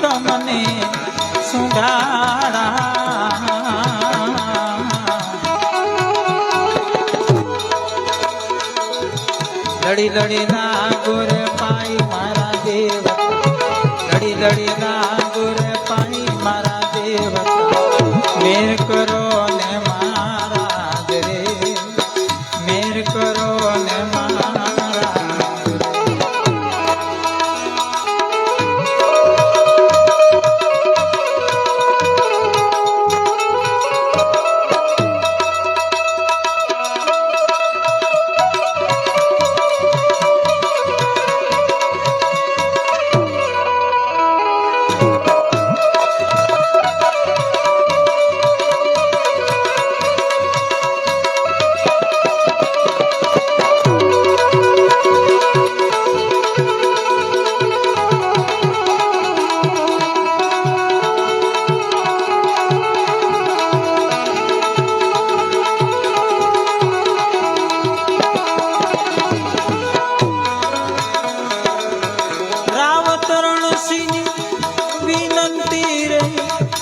તમને સુધારા લડી લડી ના ગુર પાઈ મારા દેવતા લડી લડી ના ગુર પાઈ મારા દેવતા મેર કરો ને મહારાજ રે મેર કરો ને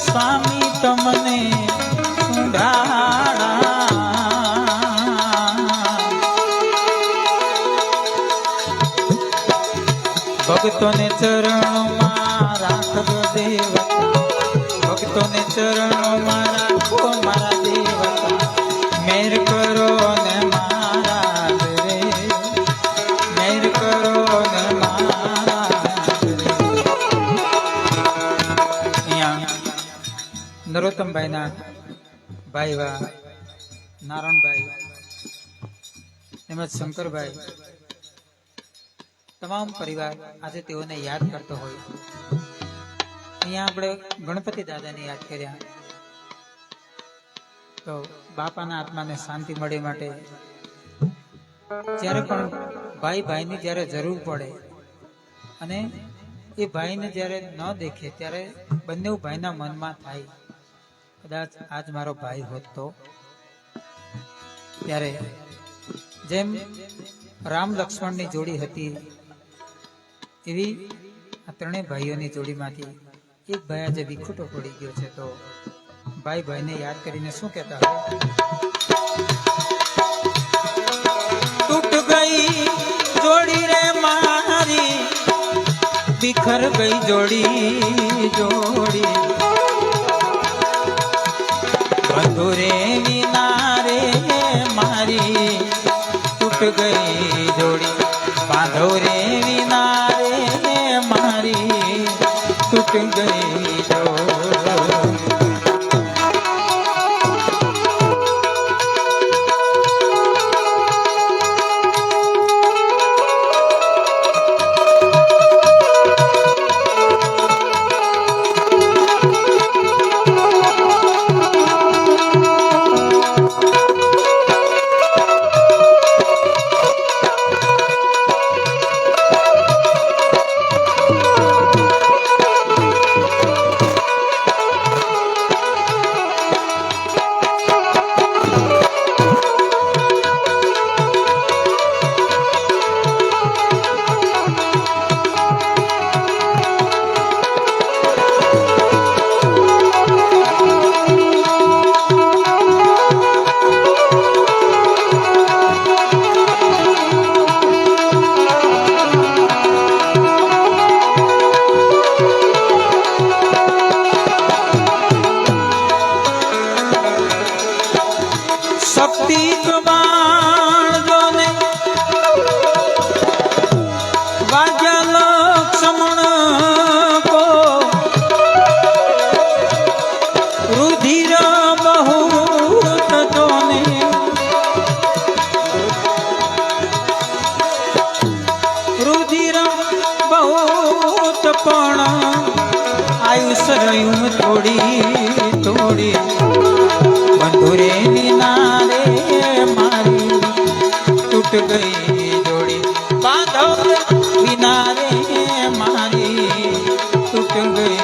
સ્વામી તમને ભક્તોને ચરણોમાં રાખજો દેવતા ભક્તોને ચરણોમાં રાખો મારા દેવતા મેર કરો ને મહારાજ રે મેર કરો ને નરોત્તમભાઈ ના ભાઈ વા નારાયણભાઈ તેમજ શંકરભાઈ તમામ પરિવાર આજે તેઓને યાદ કરતો હોય અહીંયા આપણે ગણપતિ દાદાને યાદ કર્યા તો બાપાના આત્માને શાંતિ મળે માટે જ્યારે પણ ભાઈ ભાઈની જ્યારે જરૂર પડે અને એ ભાઈને જ્યારે ન દેખે ત્યારે બંને ભાઈના મનમાં થાય કદાચ આજ મારો ભાઈ હોત તો ત્યારે જેમ રામ લક્ષ્મણની જોડી હતી એવી આ ત્રણેય ભાઈઓની જોડીમાંથી એક ભાઈ આજે વિખૂટો પડી ગયો છે તો ભાઈ ભાઈને યાદ કરીને શું કહેતા હોય તૂટ ગઈ જોડી રે મારી बिखर गई जोड़ी जोड़ी बंधुरे विनारे मारी टूट गई जोड़ी बांधोरे विनारे मारी टूट गई जोड़ी आयुष रयूं थोड़ी थोड़ी बंधुरे विनारे मारी टूट गई जोड़ी बांधो विनारे मारी टूट गई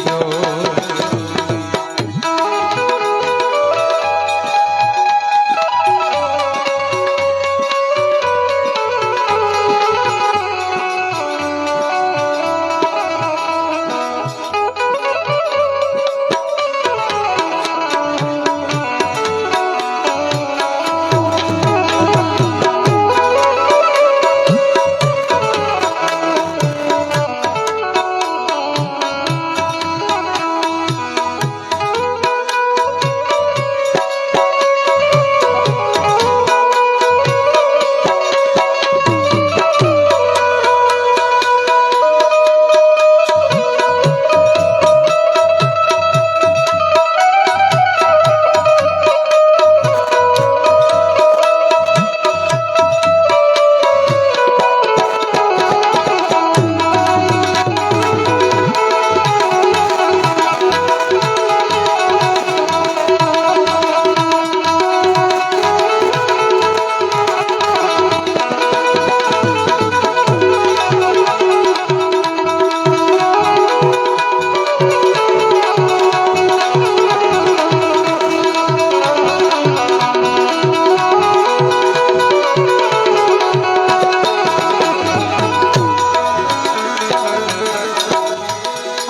जोड़ी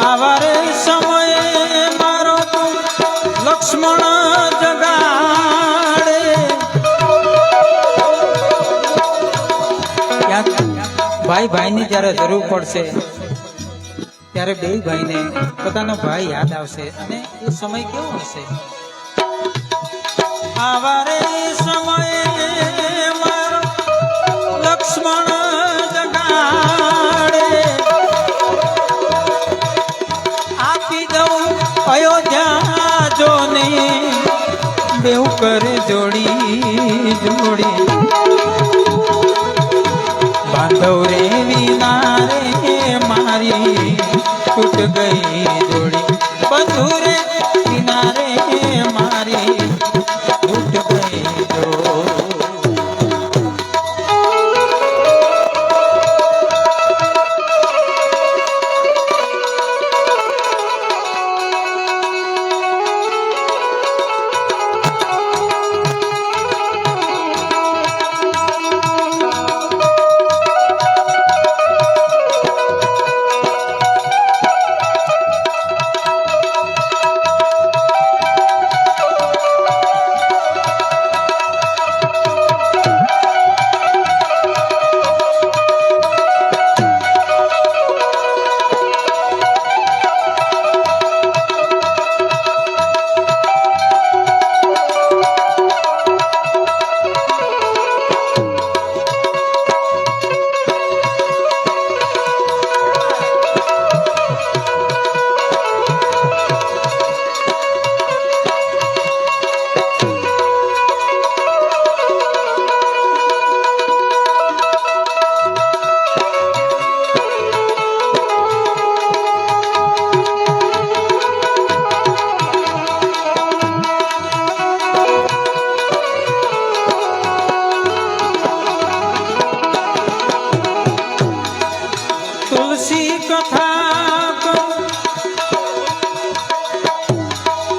આવારે સમયે મારો લક્ષ્મણ જગાડે, ભાઈ ભાઈની જ્યારે જરૂર પડશે ત્યારે બે ભાઈને પોતાનો ભાઈ યાદ આવશે અને એ સમય કેવો હશે? આવારે સમયે મારો લક્ષ્મણ જગાડે, આપી દઉં અયોધ્યા જોને બેઉ કરે જોડી જોડી, બાંધવ રે વિના રે મારી તૂટ ગઈ જોડી, બંધુ રે વિના રે મારી તૂટ ગઈ જોડી.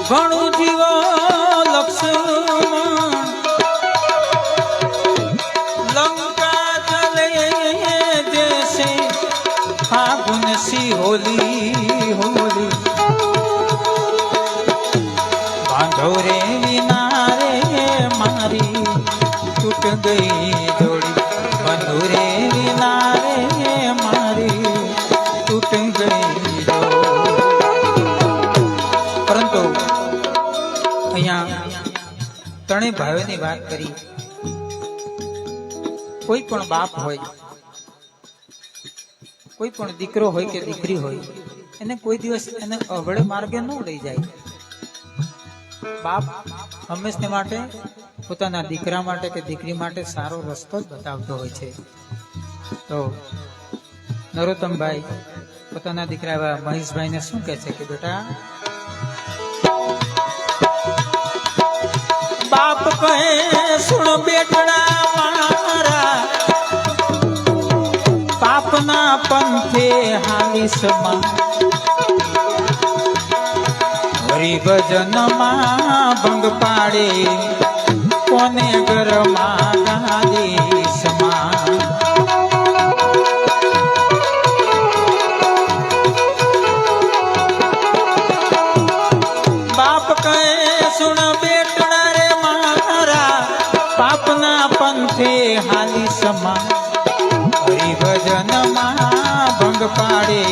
ઘણું જીવો લક્ષ્મણ લંકા ચલે જૈસે ફાગુન સી હોલી હોલી, બાંધો રે વિના રે મારી તૂટ ગઈ જોડી, બંધુ રે વિના રે મારી તૂટ ગઈ જોડી. પરંતુ અહીંયા ત્રણેય ભાઈઓની વાત કરી. કોઈ પણ બાપ હોય, કોઈ પણ દીકરો હોય કે દીકરી હોય, એને કોઈ દિવસ એને અવળે માર્ગે ન લઈ જાય. બાપ હંમેશને માટે પોતાના દીકરા માટે કે દીકરી માટે સારો રસ્તો જ બતાવતો હોય છે. તો નરોત્તમભાઈ પોતાના દીકરા એવા મહેશભાઈને શું કહે છે કે બેટા, બાપ કહે સુણ બેટડા મારા, પાપના પંથે હાલી સમા, હરિભજનમાં ભંગ પાડે કોને ઘરમાં ગાદી સમા. બાપ કહે સુણ બેટડા રે મારા, પાપના પંથે હાલી સમા, હરિભજનમાં ભંગ પાડે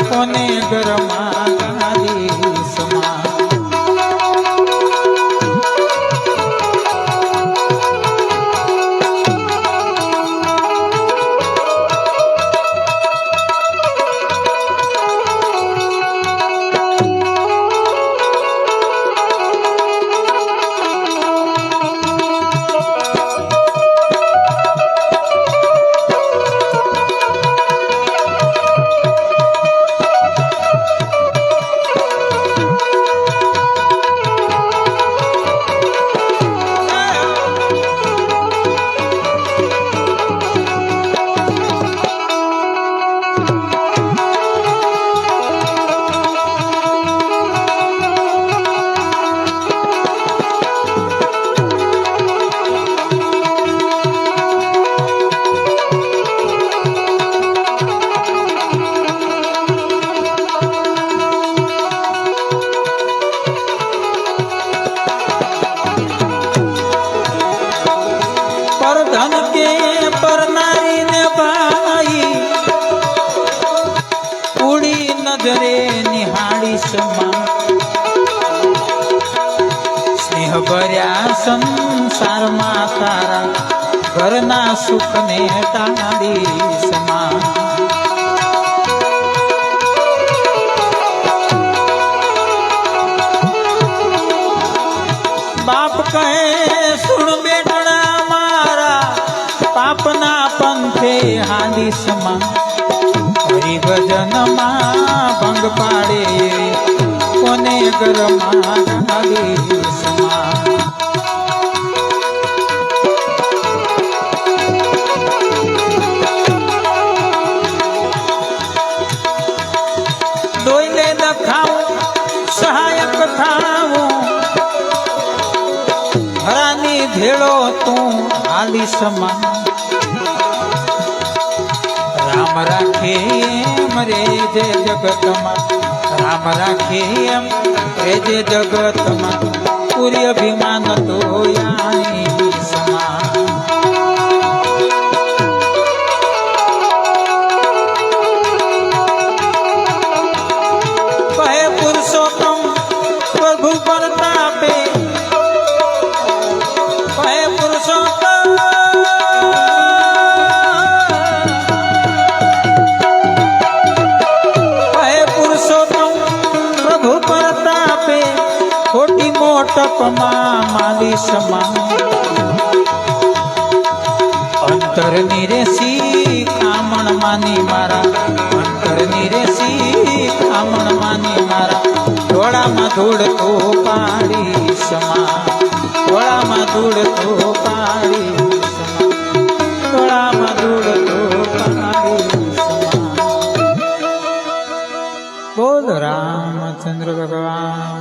કોને ઘરમાં ગાદી સમા. નજરે નિહાળી સમા સ્નેહ ભર્યા સંસારમાં તારા ઘરના સુખને ટાળી સમા બાપ કહે સુણ બેટડા મારા પાપના પંથે હાલી સમા હરિભજનમાં ભંગ પાડે કોને ઘરમાં હાલી સમા ડોઈને દખાવું સહાયક થાવું હરાની ભેળો તું હાલી સમા રામ રાખે એમ રે જે જગતમાં રામ રાખે એમ રે જે જગતમાં પૂરી અભિમાન તો યાની સમા કહે પુરુષોત્તમ પ્રભુ પરતાપે કહે પુરુષોત્તમ ખોટી મોટપમાં માલી સમા અંતરની રેસી કામણ માની મારા અંતરની રેસી કામણ માની મારા ધોળામાં ધૂળ તો પાડી સમા ધોળામાં ધૂળ તો પાડી સમા ધોળામાં ધૂળ તો પાડી સમા બોલ રામચંદ્ર ભગવાન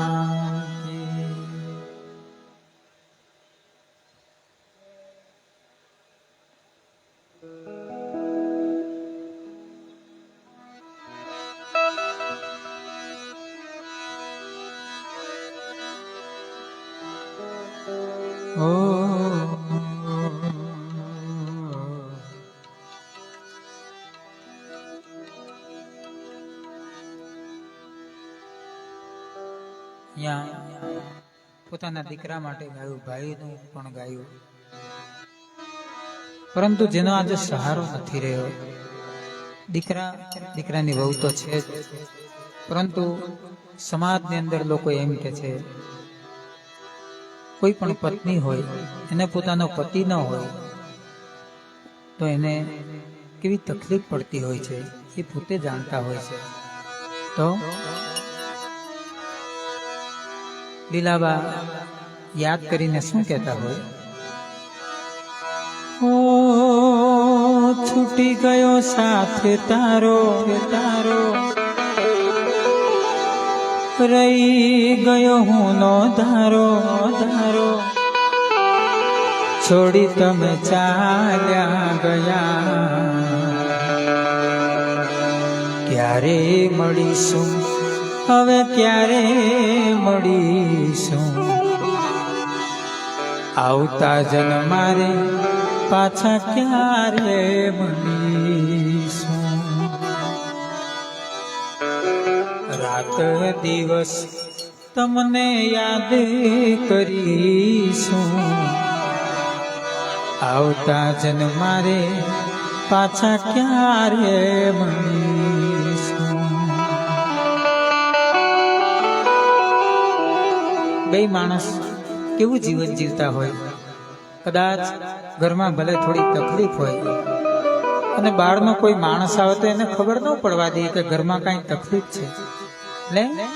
પોતાના દીકરા માટે ગાયું, ભાઈનું પણ ગાયું, પરંતુ જેનો આજે સહારો નથી રહ્યો. દીકરાની વહુ તો છે જ, પરંતુ સમાજની અંદર લોકો એમ કે છે કોઈ પણ પત્ની હોય એને પોતાનો પતિ ન હોય તો એને કેવી તકલીફ પડતી હોય છે એ પોતે જાણતા હોય છે. તો લીલાબા યાદ કરીને શું કહેતા હોય? ઓ છૂટી ગયો સાથે તારો તારો, રહી ગયો હું નો ધારો ધારો, છોડી તમે ચાલ્યા ગયા, ક્યારે મળીશું હવે ક્યારે મળીશું, આવતા જન્મારે પાછા ક્યારે મળીશું, રાત દિવસ તમને યાદ કરીશું, આવતા જન્મારે પાછા ક્યારે મળીશું. બે માણસ કેવું જીવન જીવતા હોય, કદાચ ઘરમાં ભલે થોડી તકલીફ હોય અને બહારનો કોઈ માણસ આવે તો એને ખબર ન પડવા દે કે ઘરમાં કઈ તકલીફ છે. એટલે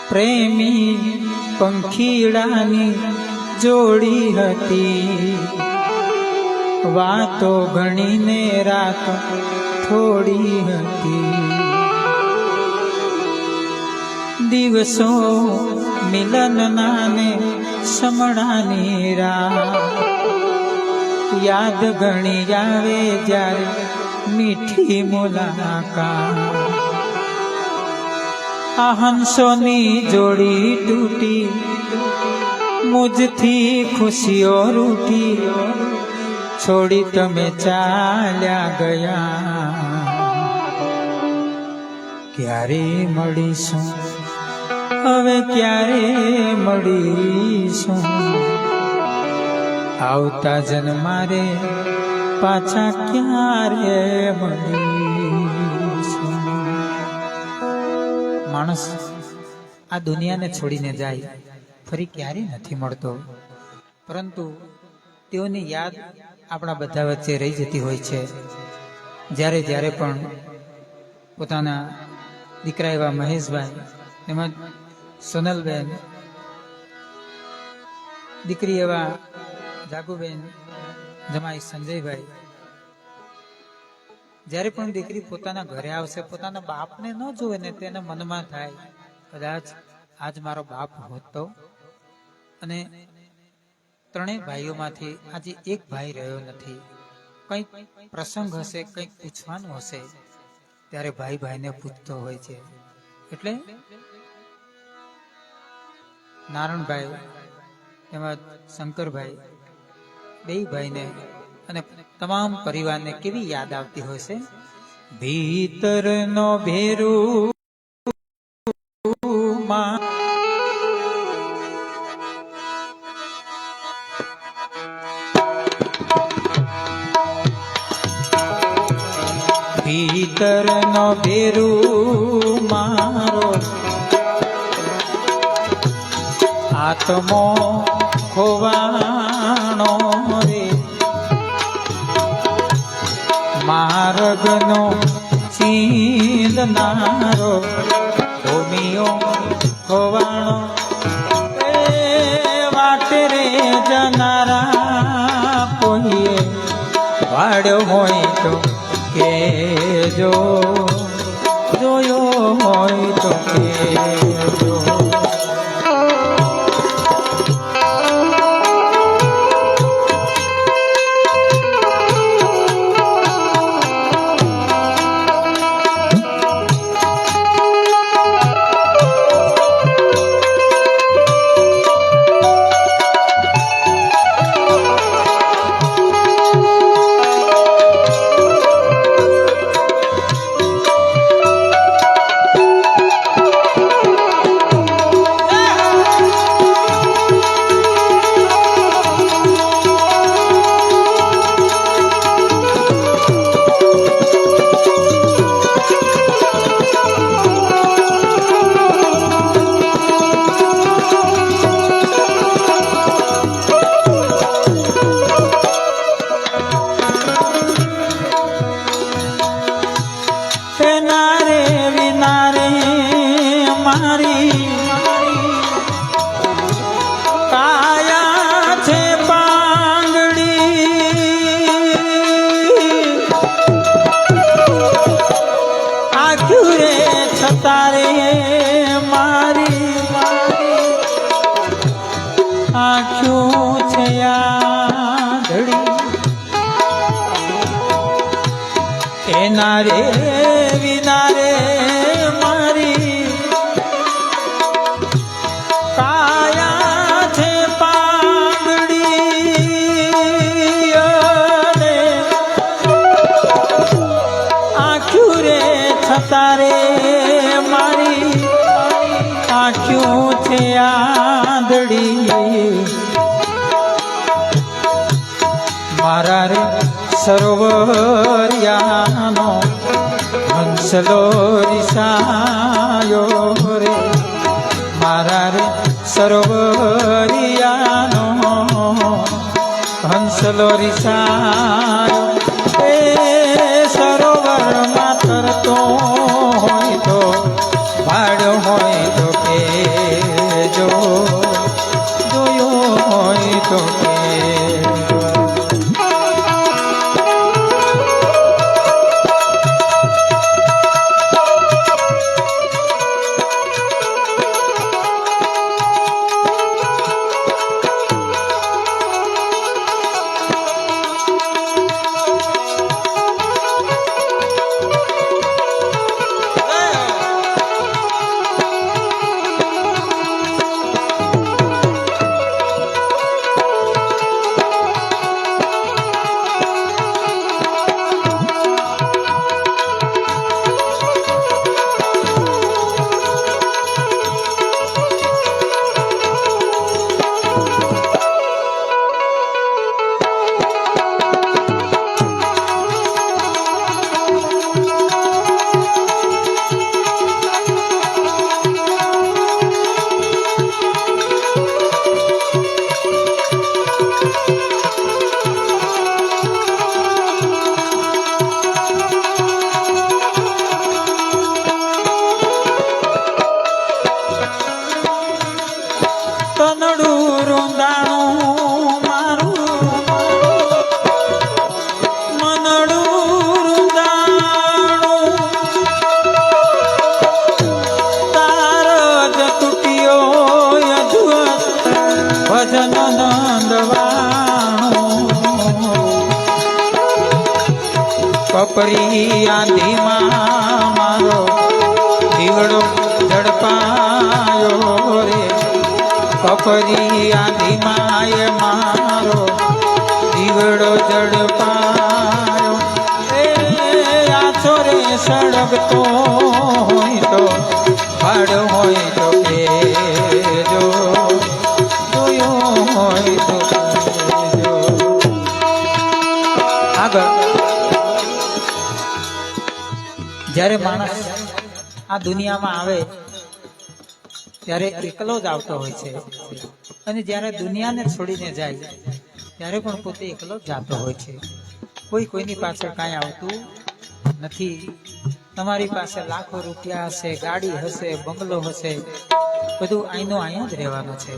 પ્રેમી પંખીડાની જોડી હતી, વાતો ગણીને રાત થોડી હતી, દિવસો મિલનના ને સમણાની રાત, યાદ ઘણી આવે જ્યારે મીઠી મુલાકાત, આ હંસોની જોડી તૂટી મુજથી ખુશીઓ રૂઠી, છોડી તમે ચાલ્યા ગયા, ક્યારે મળીશું, હવે ક્યારે મળીશું, આવતા જન્મારે પાછા ક્યારે મળીશું. માણસ આ દુનિયાને છોડીને જાય ફરી ક્યારે નથી મળતો, પરંતુ તેઓની યાદ આપણા બધા વચ્ચે રહી જતી હોય છે. જ્યારે જ્યારે પણ પોતાના દીકરા એવા મહેશભાઈ, તેમજ સોનલબેન, દીકરી એવા જાગુબેન, જમાઈ સંજયભાઈ, જ્યારે પણ દીકરી પોતાના ઘરે આવશે, પોતાના બાપને ન જોવે ને તેના મનમાં થાય, કદાચ આજ મારો બાપ હોત તો. અને ત્રણેય ભાઈઓમાંથી આજે એક ભાઈ રહ્યો નથી. કંઈક પ્રસંગ હશે, કંઈક પૂછવાનું હશે, ત્યારે ભાઈ ભાઈને પૂછતો હોય છે. એટલે નારણભાઈ તેમજ શંકરભાઈ બે ભાઈને અને તમામ પરિવારને કેવી યાદ આવતી હોય છે. ભીતરનો ભેરું ભીતરનો ભેરું મારો આત્મો ખોવાણો રે, માર્ગનો ચીંધનારો ભૂમિયો ખોવાણો, વાટે રે જનારા કોઈએ વાડ્યો હોય તો કેજો, જોયો હોય તો કેજો. તારે મારી આંખો છે આંધળી, એના રે વિના રે મારી કાયા છે પાંગડી, આંખ્યું રે છતાં રે મારી આંખ્યું છે આંધળી. મારા રે સરોવરિયાનો હંસલો રિસાયો રે, મારા રે સરોવરિયાનો હંસલો રિસાયો. એ સરોવરમાં તરતો હોય તો ભાડ્યો હોય તો કેજો, જોયો હોય તો કેજો. જન નંદવાણું કપરી આંધીમાં મારો દીવડો ઝડપાયો રે કપરી આંધીમાં મારો દીવડો ઝડપાયો એ આછો રે સળગતો હોય તો ભાડ હોય તો કેજો જોયો હોય તો કેજો આગળ જ્યારે માણસ આ દુનિયામાં આવે ત્યારે એકલો જ આવતો હોય છે અને જ્યારે દુનિયાને છોડીને જાય ત્યારે પણ પોતે એકલો જ જાતો હોય છે કોઈ કોઈની પાછળ કાંઈ આવતું નથી તમારી પાસે લાખો રૂપિયા હશે ગાડી હશે બંગલો હશે બધું અહીંનો અહીંયા જ રહેવાનું છે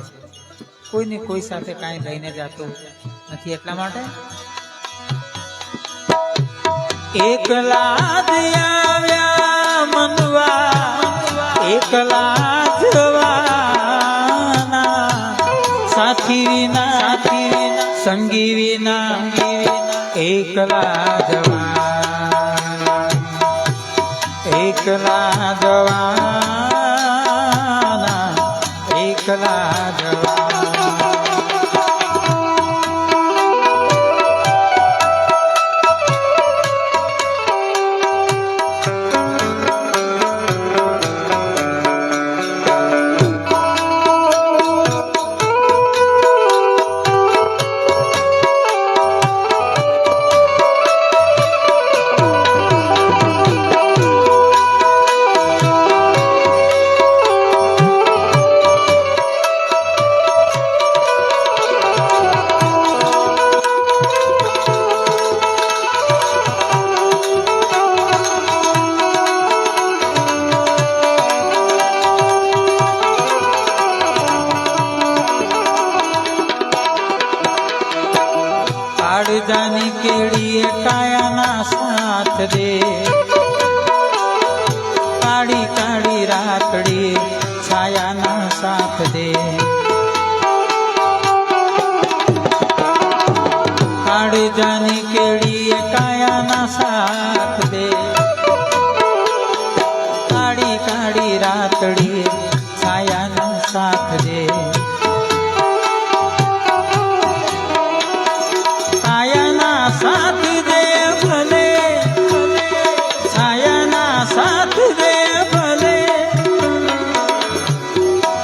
કોઈને કોઈ સાથે કાંઈ લઈને જતું નથી એટલા માટે એકલા જ આવ્યા મનવા એકલા જવાના સાથી વિના સંગી વિના એકલા જવાના એકલા જવાના એકલા જવાના જાની કેડીએ કાયાના સાથ દે કાળી કાળી રાતડી છાયાના સાથ દે કાળી જાની કેડીએ કાયાના સાથ દે કાળી કાળી રાતડી છાયાના સાથ દે સાથ દે ભલે છાયાના સાથ દે ભલે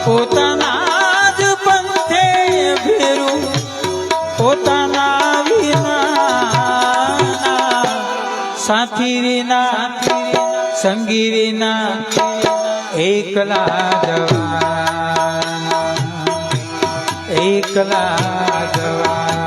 પોતાના જ પંથે ફેરું પોતાના વિના સાથી વિના સંગી વિના એકલા જવાના એકલા જવાના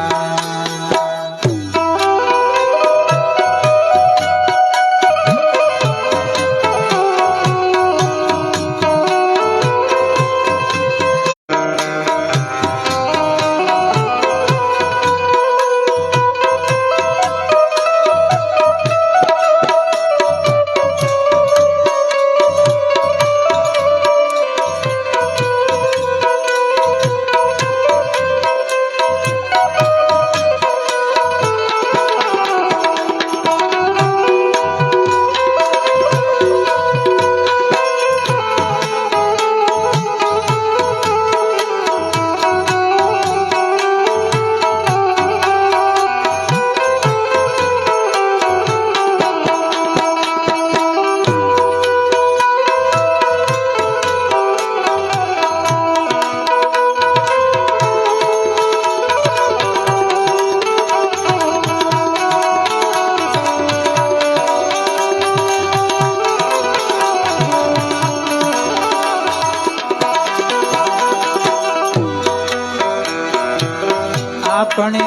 આપણે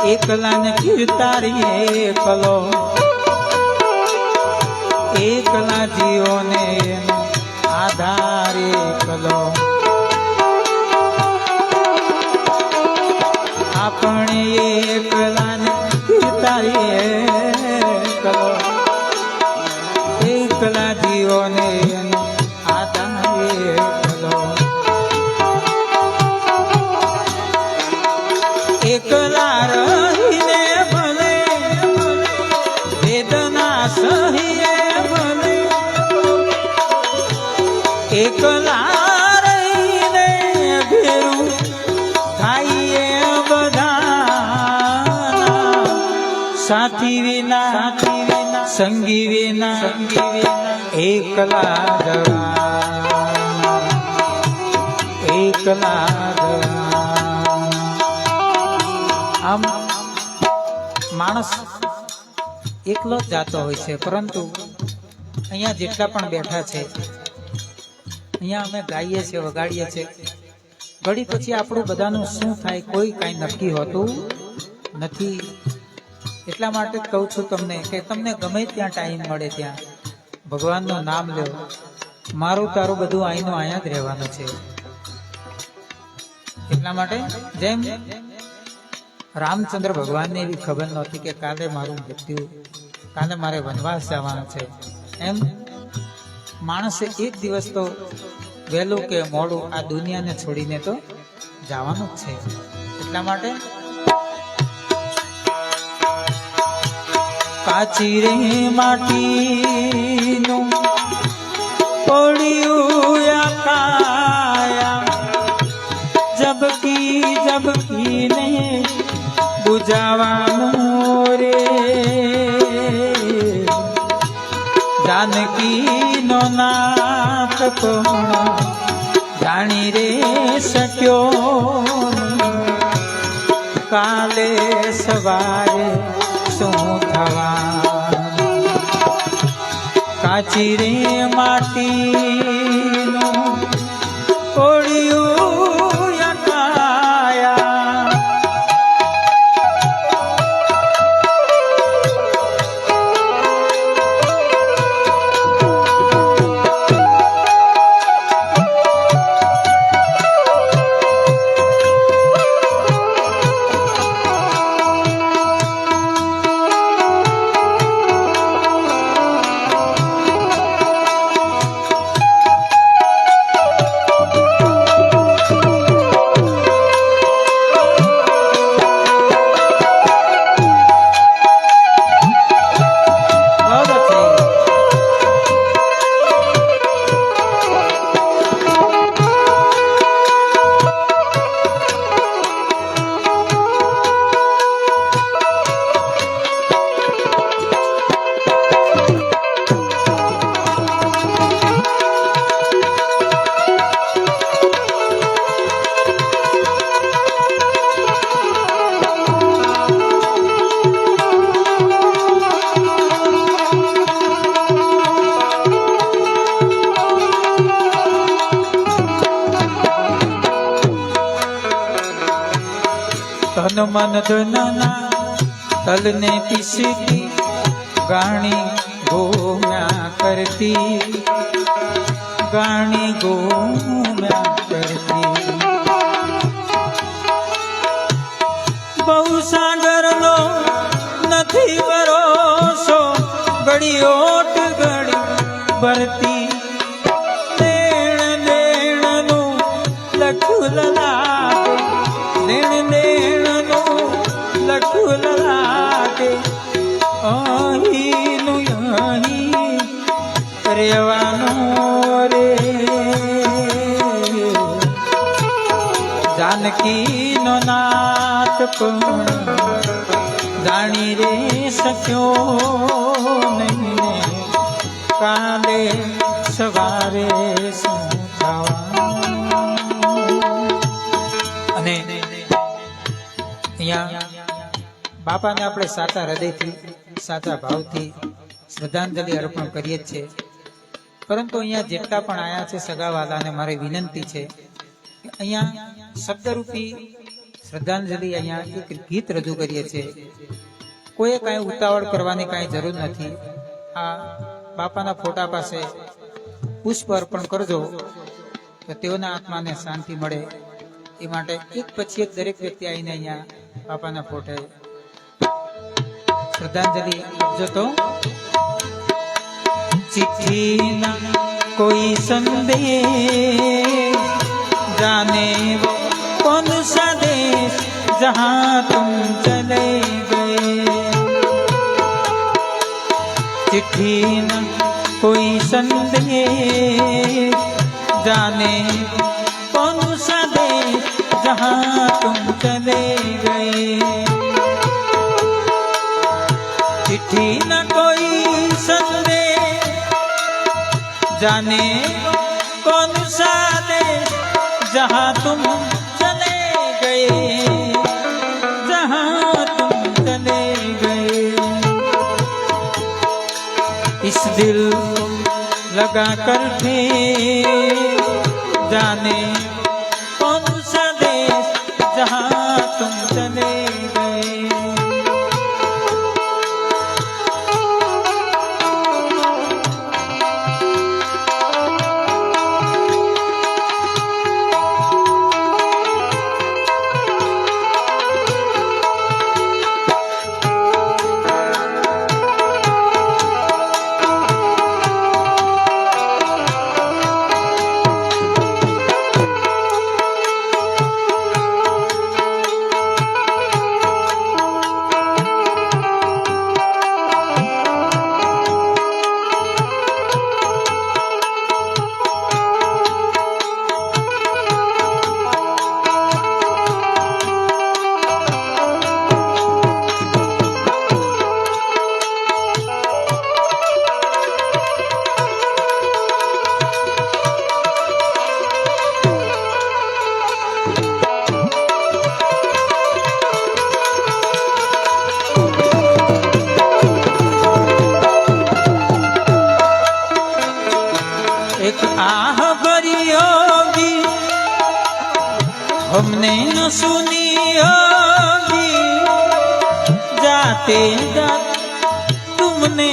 એકલાને કીર્તારીએ એકલો એકલા જીવોને આધાર એકલો આપણે એકલાને કીર્તારીએ એકલો એકલા જીવોને આધાર એકલો એકલા રહીને ભેરું થાય બધા સાથી વિના સંગી વિના એકલા આમ માણસ એકલો જ જાતો હોય છે, પરંતુ અહીંયા જેટલા પણ બેઠા છે, અહીંયા અમે ગાઈએ છીએ, વગાડીએ છીએ, ઘડી પછી આપણું બધાનું શું થાય કોઈ કાંઈ નક્કી હોતું નથી. એટલા માટે જ કહું છું તમને કે તમને ગમે ત્યાં ટાઈમ મળે ત્યાં ભગવાનનું નામ લો. મારું તારું બધું અહીંનું અહીંયા જ રહેવાનું છે. એટલા માટે જેમ રામચંદ્ર ભગવાનને એવી ખબર નહોતી કે કાલે મારું મૃત્યુ, કાલે મારે વનવાસ જવાનું છે, એમ માણસે એક દિવસ તો વહેલું કે મોડું આ દુનિયાને છોડીને તો જવાનું જ છે. એટલા માટે કાચી રે માટીનું પડ્યું કાયા જબકી ને બુજાવાનું રે જાનકી નો નાથ કોણ જાણી રે શક્યો કાલે સવારે શું થવાનું. કાચી રે માટીનું કોળિયું યકાયા ધન મન ધનના તલને પીસતી ગાણી ગોમ્યા કરતી, ગાણી ગોમ્યા કરતી. બહુ સાગરનો નથી ભરોસો, ઘડીઓટ ઘડી ભરતી. દેણ દેણનું લખું લાગે, દેણ લખું લાગે, અહીંનું અહીં રહેવાનું રે. જાનકી નો નાથ પણ જાણી રે શક્યો નહીં, કાલે સવારે શું થવાનું. અને અહીંયા બાપાને આપણે સાચા હૃદયથી, સાચા ભાવથી શ્રદ્ધાંજલિ અર્પણ કરીએ જ છીએ. પરંતુ અહીંયા જેટલા પણ આયા છે સગાવાલાને મારી વિનંતી છે કે અહીંયા શબ્દરૂપી શ્રદ્ધાંજલિ અહીંયા એક ગીત રજૂ કરીએ છીએ. કોઈએ કાંઈ ઉતાવળ કરવાની કાંઈ જરૂર નથી. આ બાપાના ફોટા પાસે પુષ્પ અર્પણ કરજો તો તેઓના આત્માને શાંતિ મળે. એ માટે એક પછી એક દરેક વ્યક્તિ આવીને અહીંયા બાપાના ફોટે શ્રદ્ધાંજલિ આપજો. તો चिट्ठी न कोई संदेश, जाने वो कौन सा देश जहाँ तुम चले गए. चिट्ठी न कोई संदेश, जाने कौन सा देश जहाँ तुम चले गए। चिट्ठी न कोई संदेश, जाने कौन सा देश जहाँ तुम चले गए, जहाँ तुम चले गए। इस दिल लगा कर थे, जाने कौन सा देश जहाँ तुम चले गए। आह भरी होगी हमने न सुनी होगी, जाते जाते तुमने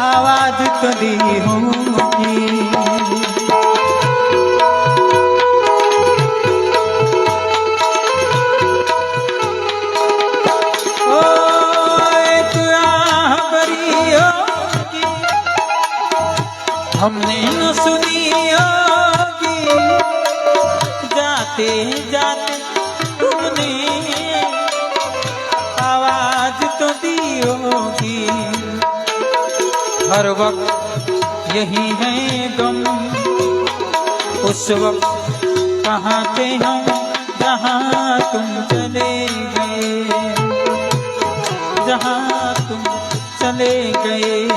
आवाज तो दी होगी। ओ एक आह भरी होगी हमने न सुनी होगी, जाते जाते तुमने आवाज तो दी होगी। हर वक्त यही है गम, उस वक्त कहाँ थे हम जहाँ तुम चले गए, जहाँ तुम चले गए।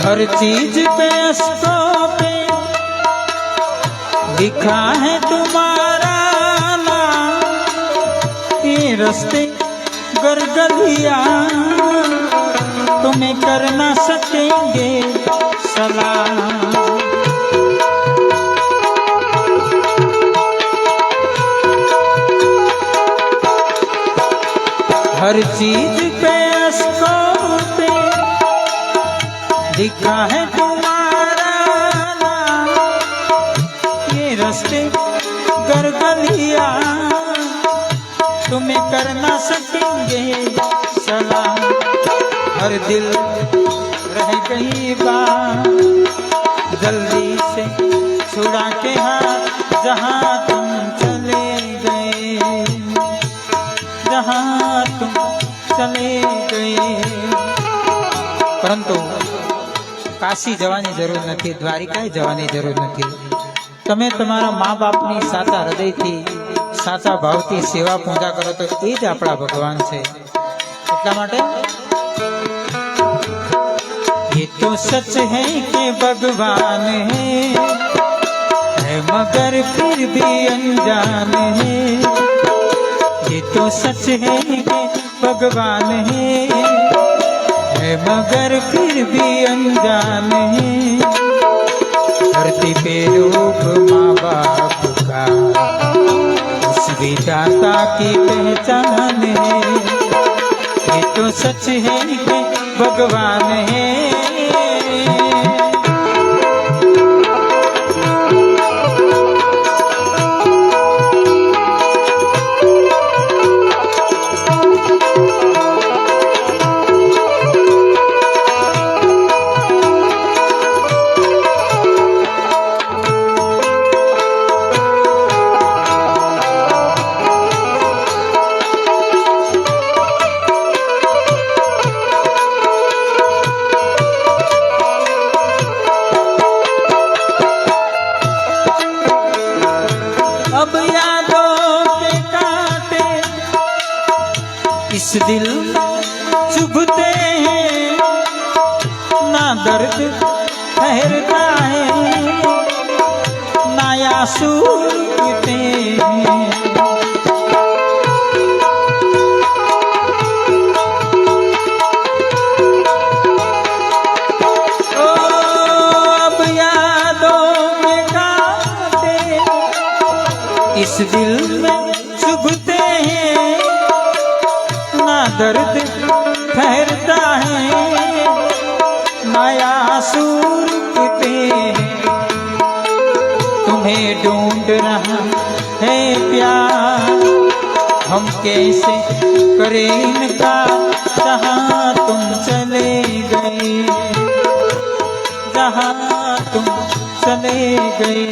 हर चीज पे अस्तों पे लिखा है तुम्हारा नाम, ये रास्ते गरगलिया तुम्हें कर ना सकेंगे सलाम। हर चीज पे अस्तों पे लिखा है तुम्हारा नाम, ये रास्ते गरगलिया तुम्हें कर ना सकेंगे सलाम। हर दिल रह गई बात, जल्दी से छुड़ा के हाथ जहाँ तुम चले गए, जहाँ तुम चले गए। परंतु काशी जवानी जरूर नहीं, द्वारिका जवानी जरूर नहीं। તમે તમારા મા બાપની સાચા હૃદયથી સાચા ભાવથી સેવા પૂજા કરો તો એ જ આપણા ભગવાન છે। એટલા માટે ये तो सच है कि भगवान है मगर फिर भी अनजान है। ये तो सच है कि भगवान है मगर फिर भी अनजान है। धरती पे रूप माँ बाप का उस विधाता की पहचान है। ये तो सच है कि भगवान है। अब यादों के कांटे इस दिल चुभते हैं, ना दर्द ठहरता है ना आंसू रुकते हैं। ओ अब यादों के कांटे इस दिल में चुभते हैं, ना दर्द ठहरता है ना आंसू रुकते हैं। तुम्हें ढूंढ रहा है प्यार, हम कैसे करें इनका, जहाँ तुम चले गए, जहाँ तुम चले गए।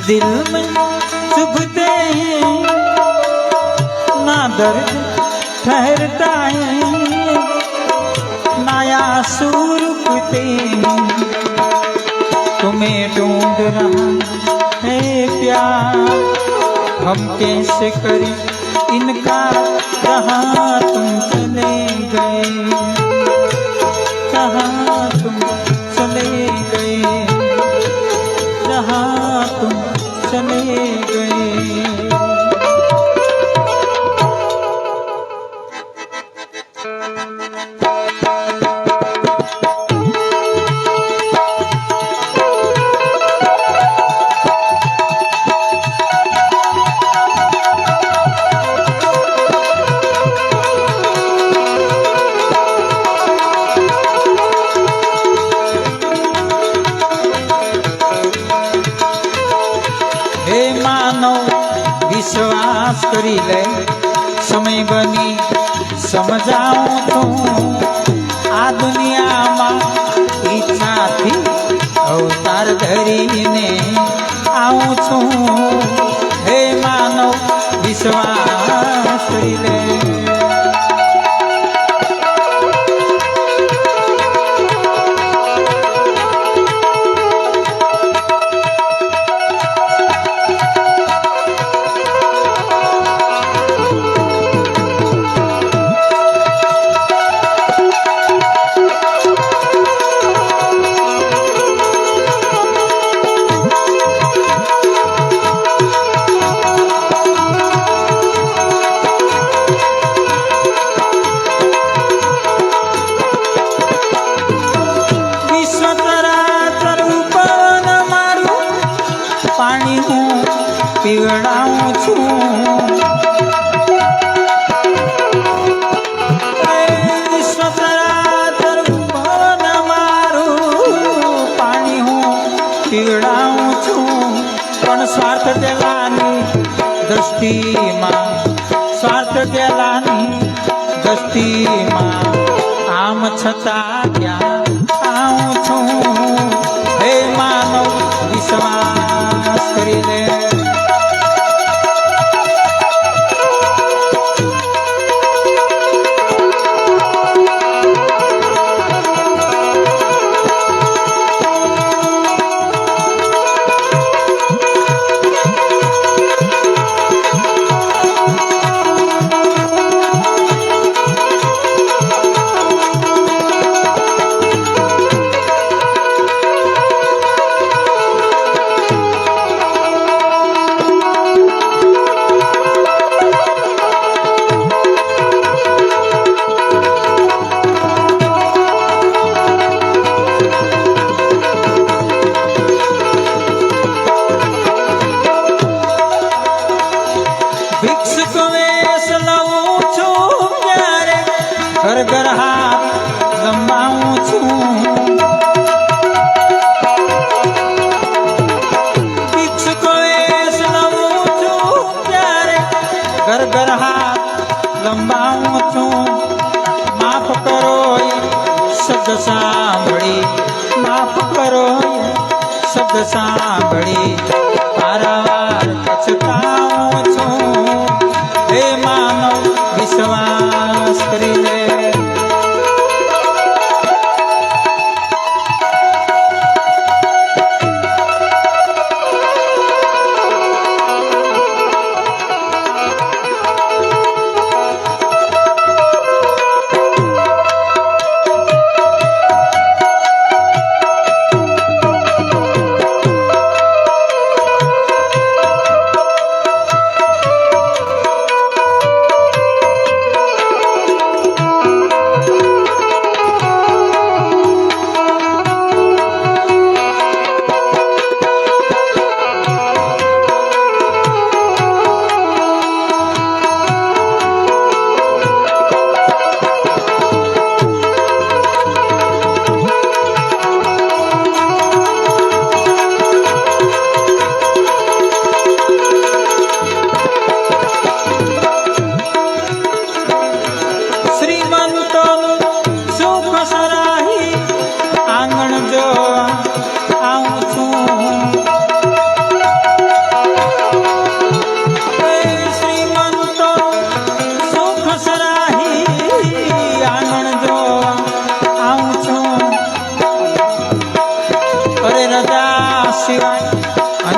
दिल में चुभते हैं, ना दर्द ठहरता है ना आंसू रुकते हैं। तुम्हें ढूंढ रहा है प्यार, हम कैसे करें इनका, जहाँ तुम चले गए, जहाँ तुम चले गए, जहाँ तुम चले गए। વિશ્વાસ કરી લે સમય બની સમજાવું છું આ દુનિયામાં ઈચ્છાથી અવતાર ધરીને આવું છું હે માનવ વિશ્વાસ કરી લે પાણી હું પીવડાવું છું વિશ્વતરાતર ભવન મારું પાણી હું પીવડાવું છું પણ સ્વાર્થ દેલાની દ્રષ્ટિમાં સ્વાર્થ દેલાની દ્રષ્ટિમાં આમ છતાં ક્યાં આવું છું હે માનવ વિશ્વાસ કરી લે ઘર ઘર હાથ લંબાવું છું ભિક્ષુકો વેશ લઉં છું ત્યારે ઘર ઘર હાથ લંબાવું છું માફ કરો શબ્દ સાંભળી માફ કરો શબ્દ સાંભળી વારંવાર પછતાવું છું હે માનવ વિશ્વાસ કરી લે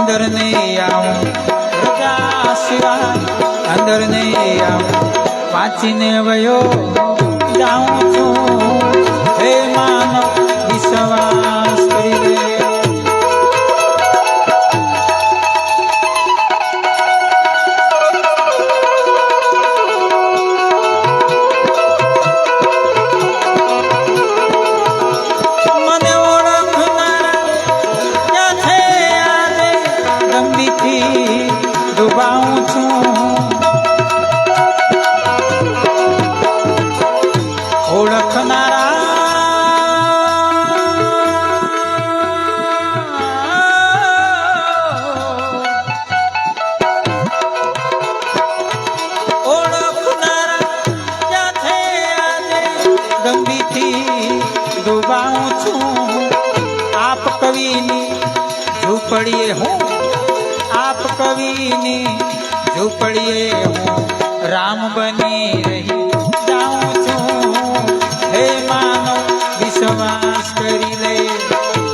અંદર નહીં આવું રજા સિવાય અંદર નહીં આવું વાંચીને વયો જાઉં છું હે માનવ વિશ્વાસ કરી લે ડૂબાઉં છું ઓળખનારા ઝૂંપડીએ હું આપ કવિની ઝૂંપડીએ હું રામ બની રહી જાઉં છું. હે માનવ વિશ્વાસ કરી લે,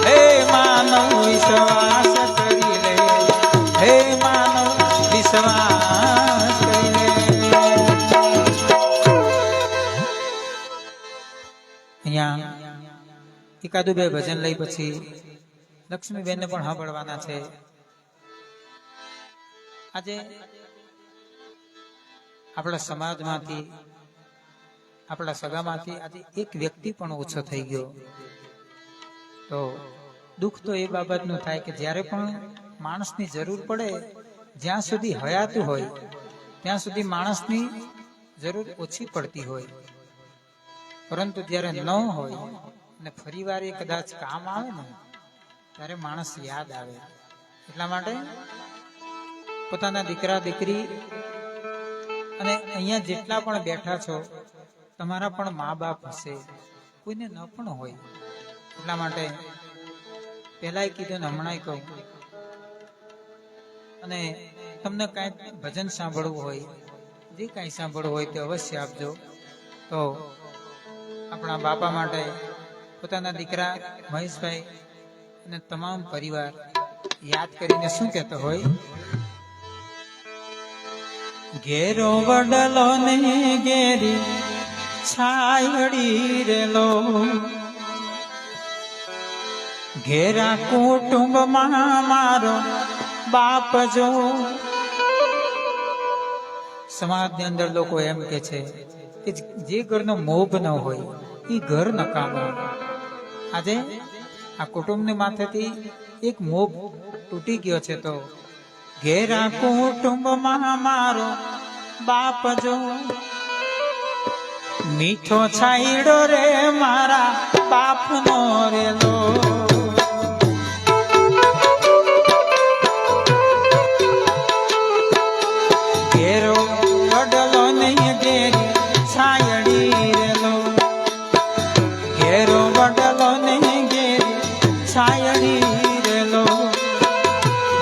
હે માનવ વિશ્વાસ કરી લે, હે માનવ વિશ્વાસ કરી લે. અહીંયા એકાદું બે ભજન લઈ પછી લક્ષ્મીબેનને પણ સાંભળવાના છે. આજે આપણા સમાજમાંથી, આપણા સગામાંથી આજે એક વ્યક્તિ પણ ઓછો થઈ ગયો. તો દુઃખ તો એ બાબતનું થાય કે જ્યારે પણ માણસની જરૂર પડે, જ્યાં સુધી હયાત હોય ત્યાં સુધી માણસની જરૂર ઓછી પડતી હોય, પરંતુ જ્યારે ન હોય અને ફરીવાર એ કદાચ કામ આવે ને ત્યારે માણસ યાદ આવે. એટલા માટે પોતાના દીકરા દીકરી અને અહીંયા જેટલા પણ બેઠા છો, તમારા પણ મા બાપ હશે, કોઈને ન પણ હોય. એટલા માટે પહેલાય કીધું ને હમણાંય કહું, અને તમને કાંઈ ભજન સાંભળવું હોય, જે કાંઈ સાંભળવું હોય તે અવશ્ય આપજો. તો આપણા બાપા માટે પોતાના દીકરા મહેશભાઈ અને તમામ પરિવાર યાદ કરીને શું કહેતો હોય? ઘેરો વડલો ને ઘેરી છાયડી રેલો, ઘેરા કુટુંબમાં મારો બાપ જો. સમાજની અંદર લોકો એમ કે છે કે જે ઘરનો મોભ ન હોય એ ઘર નકામું. આજે આ કુટુંબની માથેથી એક મોભ તૂટી ગયો છે. તો ઘેરા કુટુંબમાં મારો બાપ જો, મીઠો છાયડો રે મારા બાપનો રેલો. ઘેરો વડલો નહીં ઘેરી છાયડી રેલો, ઘેરો વડલો નહીં ઘેરી છાયડી રેલો,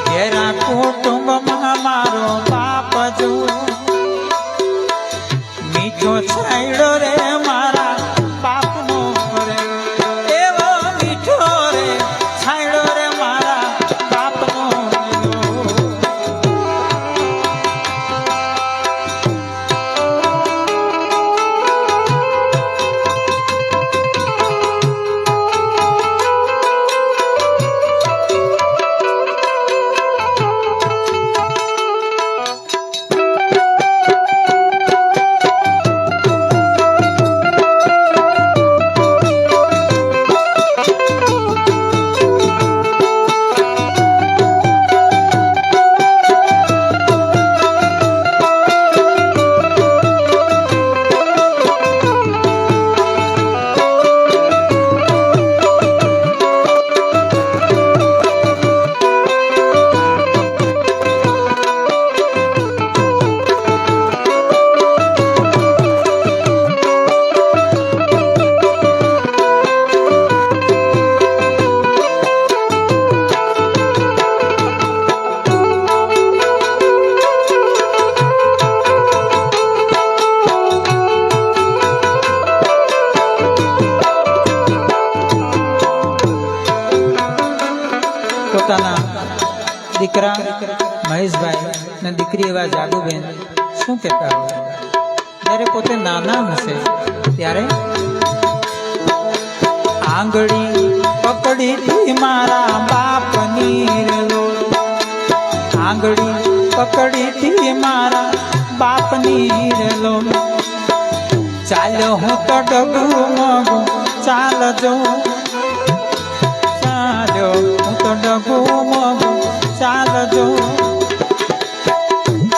ઘેરા કુટુંબમાં મારો બાપ જો, મીઠો છાયડો રે મારા બાપનો રે, એવો મીઠો રે છાયડો રે મારા બાપનો રેલો. પોતાના દીકરા મહેશભાઈ ને દીકરી એવા જાદુબેન શું કહેતા હોય? જ્યારે પોતે નાના હશે ત્યારે આંગળી પકડી મારા બાપની રેલો, આંગળી પકડી મારા બાપની રેલો, ચાલ્યો હું તો ડગમગો ચાલજો, ચાલ્યો હું તો ડગમગો ચાલજો,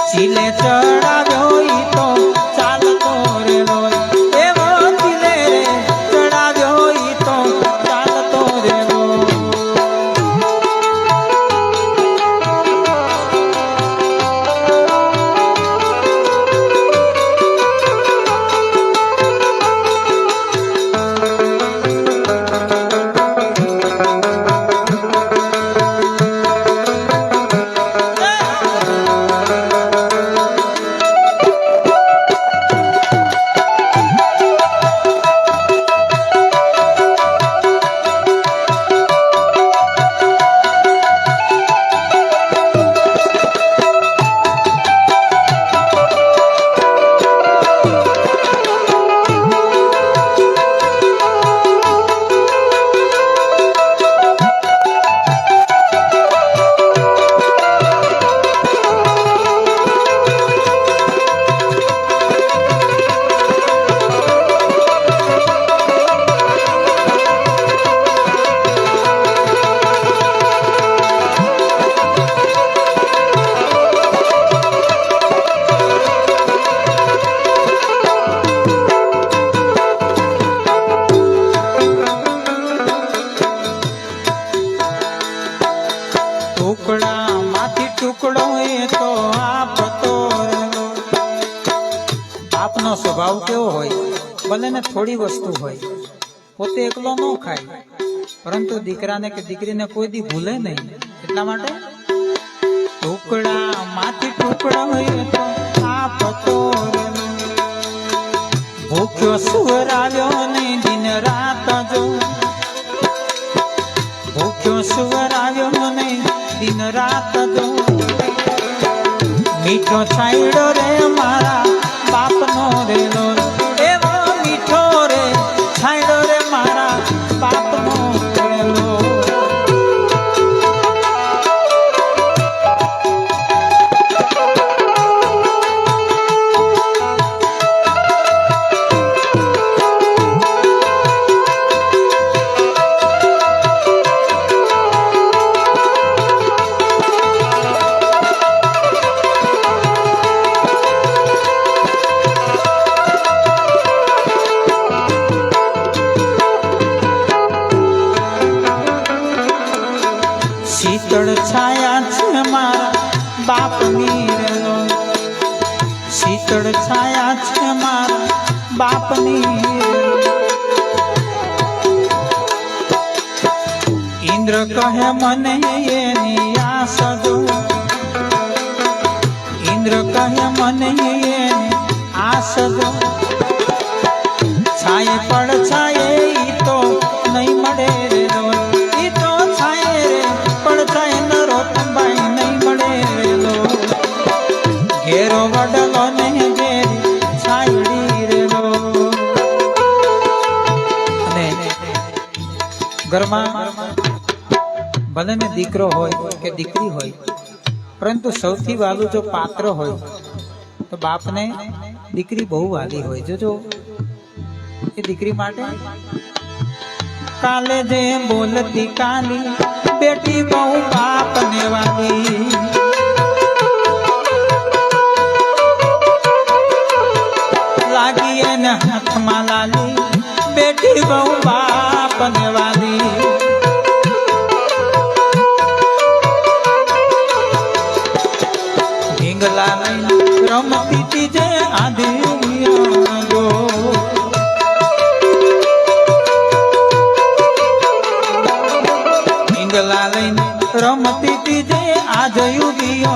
ચીલે ચડાવ્યો ઈ તો ચાલતો રેલો, એવો ચીલે રે ચડાવ્યો ઈ તો ચાલતો રેલો. ટુકડા માંથી ટુકડો એ તો આપતો રહેલો. આપનો સ્વભાવ કેવો હોય, ભલે ને થોડી વસ્તુ હોય, પોતે એકલો ન ખાય, પરંતુ દીકરાને કે દીકરીને કોઈ દી ભૂલે નહીં. એટલા માટે ટુકડા માંથી ટુકડો હોય તો આપતો રહેલો. ભૂખ્યો સુવર આવ્યો ને દિન રાત જો, ભૂખ્યો સુવર આવ્યો ને દિન રાત જો. મીઠો છાંયડો રે મારા બાપનો રેલો, એવો મીઠો રે છાંયડો રે મારા બાપનો રેલો. શીતળ છાયા છે મારા બાપની રેલો, શીતળ છાયા છે મારા બાપની રેલો. ઇન્દ્ર કહે મને એની આસ જો, ઇન્દ્ર કહે મને એની આસ જો. છાયે પડ છાયે ઈ તો નહીં મળે રેલો, ઈ તો છાયે રે પડ છાયે નરોત્તમભાઈ નહીં મળે રેલો. ઘેરો વડલો ને ઘેરી છાયડી રેલો. અને ઘરમાં ભલે ને દીકરો હોય કે દીકરી હોય, પરંતુ સૌથી વાલું જો પાત્ર હોય તો બાપને દીકરી બહુ વાલી હોય. જોજો એ દીકરી માટે કાલે જે બોલતી કાલી બેટી બહુ બાપને વાલી. લાગી એને હાથમાં લાલી બેટી બહુ બાપને વાલી. ઢીંગલા લઈને રમતી તી જે આધી જો, ઢીંગલા લઈને રમતી તી જે આજ યુગીઓ.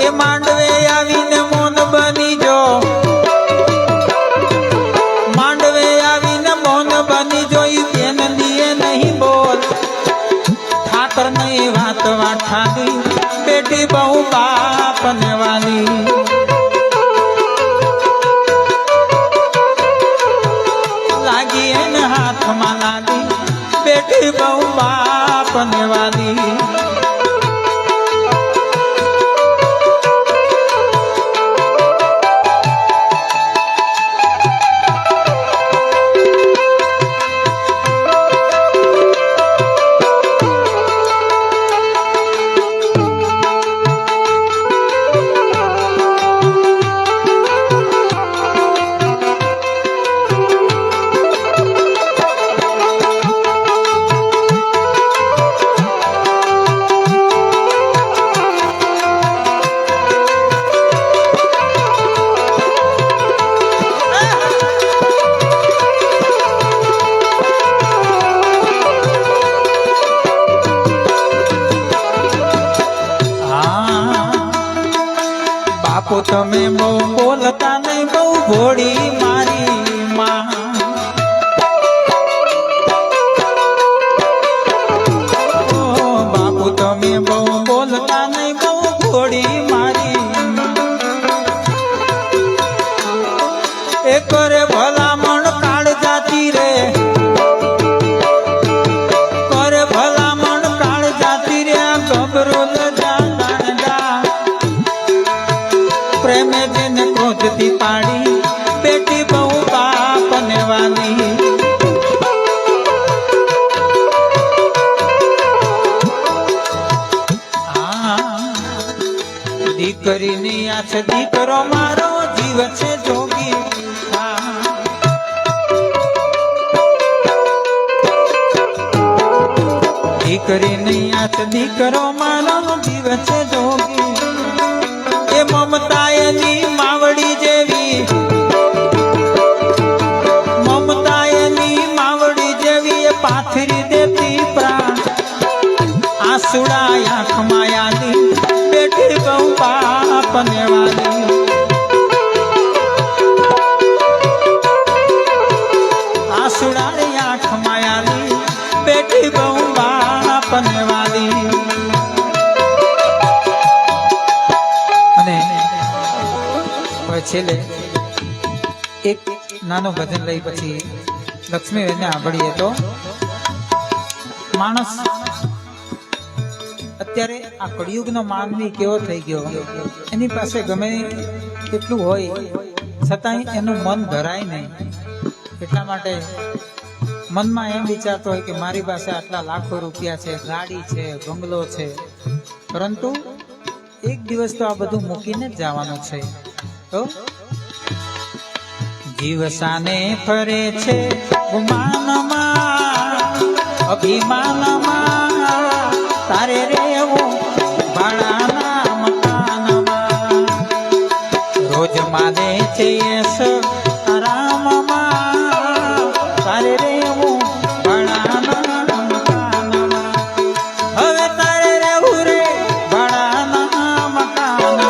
એ માંડવે આવીને મોન બની જો, માંડવે આવીને મોન બની જોઈ. બેન દીએ નહીં બોલ, ઠાકર નહીં વાત વાઠા દી બેટી બહુ બાપને વાલી. લાગી એને હાથમાં લાગી બેટી બહુ બાપને વાલી. બાપુ તમે બહુ બોલતા નહીં, બહુ ભોળી મારી માં. બાપુ તમે બહુ બોલતા નહીં, બહુ ભોળી મારી. એ કરે ભલામણ કાળ જાતી રે, કરે ભલામણ કાળ જાતી રે. આ ગભરો પ્રેમે જેને ક્રોધથી પાડી બેટી બહુ બાપને વાલી. દીકરીની આ છે દીકરો મારો જીવ છે જોગી. દીકરીની આંચ દીકરો મારો જીવ છે જોગી એ મમતા એની માવડી જેવી મમતા એની માવડી જેવી એ પાથરી દેતી પ્રાણ આંસુડા આંખમાં યાદી બેઠી બહુ બાપને વાલી આંસુડા આંખમાં યાદી બેઠી બહુ બાપને વાલી અને છેલ્લે એક નાનો ભજન લઈ પછી લક્ષ્મીબેનને સાંભળીએ તો માણસ અત્યારે આ કળિયુગનો માનવી કેવો થઈ ગયો એની પાસે ગમે એટલું હોય છતાંય એનું મન ભરાય નહીં એટલા માટે મનમાં એમ વિચારતો હોય કે મારી પાસે આટલા લાખો રૂપિયા છે ગાડી છે બંગલો છે પરંતુ એક દિવસ તો આ બધું મૂકીને જ જવાનું છે તો જીવ સાને ફરે છે ગુમાનમાં અભિમાનમાં તારે રેવું ભાડાના મકાનમાં રોજ માને છે યસ આરામમાં તારે રેવું ભાડાના મકાનમાં હવે તારે રેવું રે ભાડાના મકાનમાં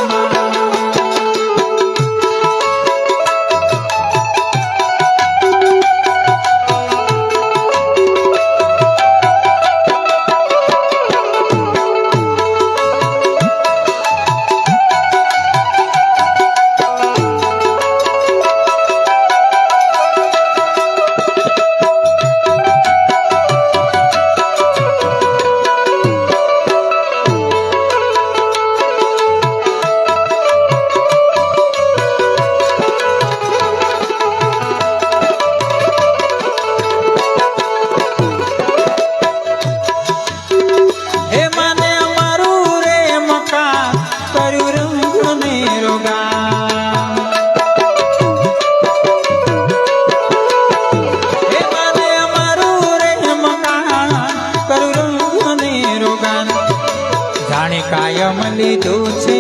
કાયમ લીધું છે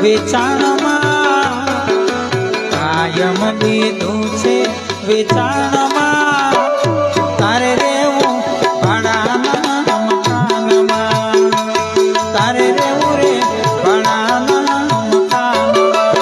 વેચાણમાં કાયમ લીધું છે વેચાણમાં તારે રેવું ભાડાના મકાનમાં તારે રેવું રે ભાડાના મકાનમાં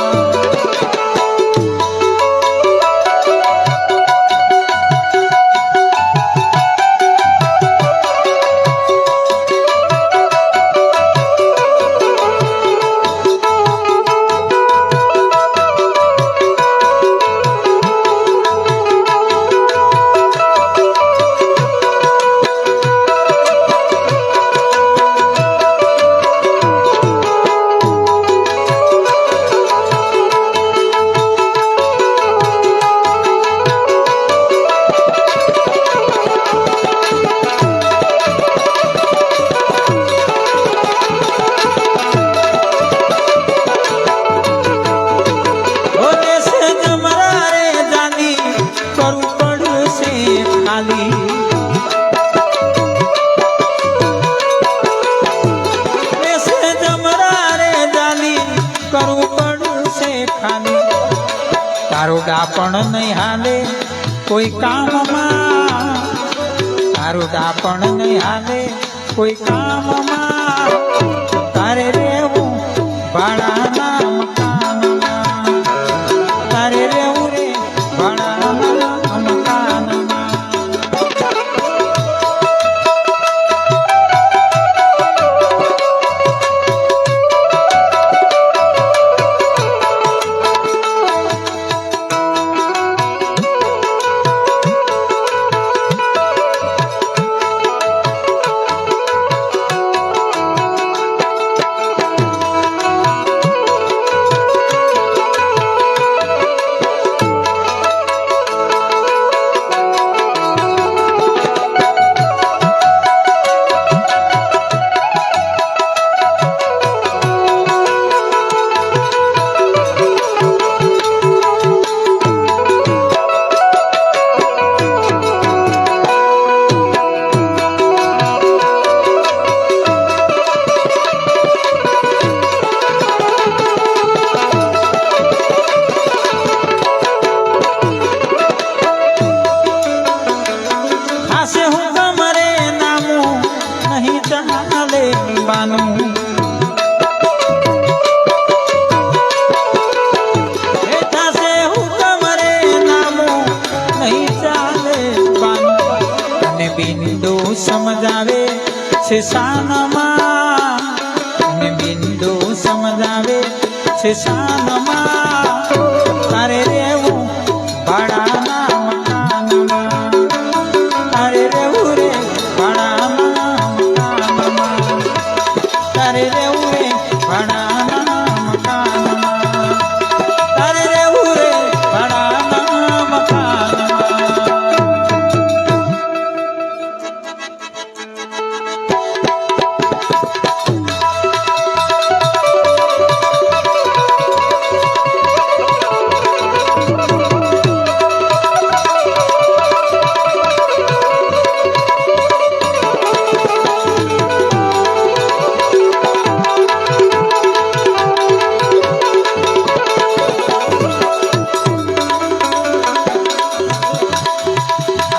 તારો ડાપણ નહીં હાલે કોઈ કામમાં તારો ડાપણ નહીં હાલે કોઈ કામમાં તારે રેવું ભાડાના મકાનમાં તારે રેવું રે ભાડાના મકાનમાં સમજાવે છે શાનમાં, ને બિંદુ સમજાવે છે શાનમાં. તારે રેવું ભાડાના મકાનમાં, તારે રેવું રે ભાડાના મકાનમાં, તારે રેવું રે ભાડાના મકાનમાં, તારે રેવું રે ભાડાના મકાનમાં.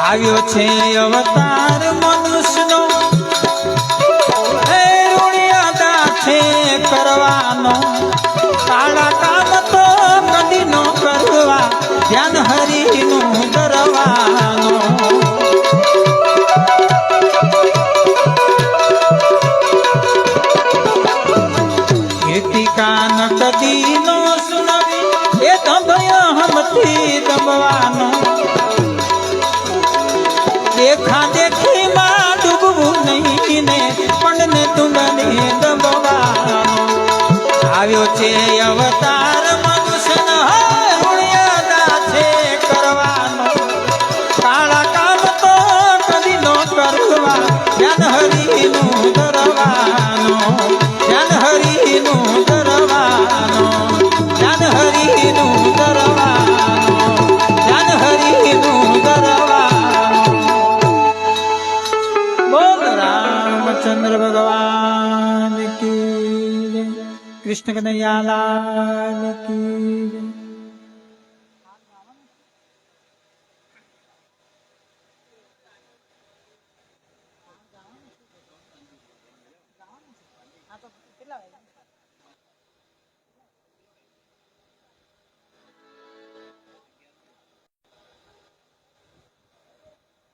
આવ્યો છે અવતાર મનુષ્યનો, એ ઋણિયાદા છે કરવાનો. કાળા કામ તો કદી નો કરવા, ધ્યાન હરિનું ધરવાનો. ટીકા ન કદી નો સુનવી, એ દંભય હમથી દબવાનો. દેખા દેખી માં ડૂબવું નહીં ને, પણ ને તુંડને દબવાનો. આવ્યો છે અવતાર મનુષ્યનો, ઋણિયાદા છે કરવાનો. કાળા કામ તો કદી નો કરવા, ધ્યાન હરિનું ધરવાનો, ધ્યાન હરિનું ધરવાનો, ધ્યાન હરિનું ધરવાનો, ધ્યાન હરિનું ધરવાનો. બોલ રામચંદ્ર ભગવાન કી જય, કૃષ્ણ કનૈયા લાલ કી જય.